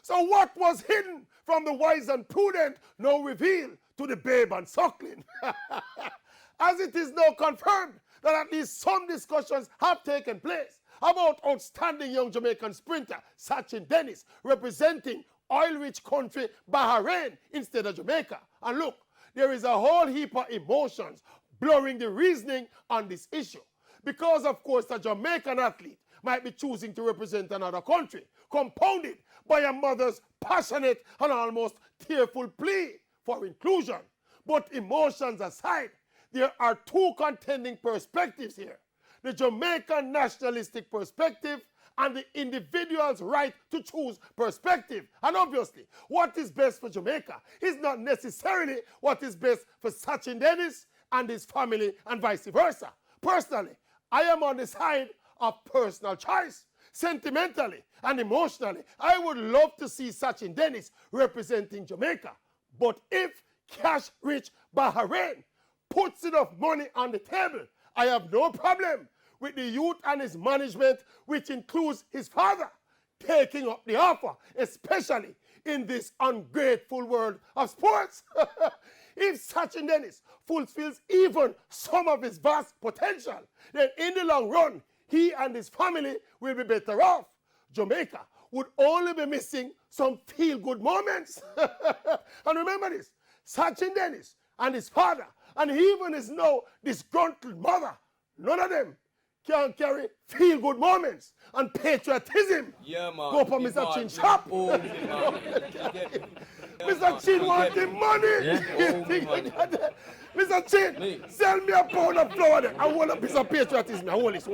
So what was hidden from the wise and prudent now revealed to the babe and suckling. As it is now confirmed that at least some discussions have taken place about outstanding young Jamaican sprinter Sachin Dennis representing oil-rich country Bahrain instead of Jamaica. And look, there is a whole heap of emotions blurring the reasoning on this issue. Because, of course, a Jamaican athlete might be choosing to represent another country, compounded by a mother's passionate and almost tearful plea for inclusion. But emotions aside, there are two contending perspectives here. The Jamaican nationalistic perspective and the individual's right to choose perspective. And obviously, what is best for Jamaica is not necessarily what is best for Sachin Dennis and his family and vice versa. Personally, I am on the side of personal choice. Sentimentally and emotionally, I would love to see Sachin Dennis representing Jamaica. But if cash-rich Bahrain puts enough money on the table, I have no problem with the youth and his management, which includes his father, taking up the offer, especially in this ungrateful world of sports. If Sachin Dennis fulfills even some of his vast potential, then in the long run, he and his family will be better off. Jamaica would only be missing some feel-good moments. And remember this, Sachin Dennis and his father, and even his now disgruntled mother, none of them can carry feel-good moments and patriotism. Yeah, man. Go for Mr. Chin shop. Mr. Chin want the money. Yeah. Mr. Chin, sell me a pound of flour there. I want a piece of patriotism. Hold this.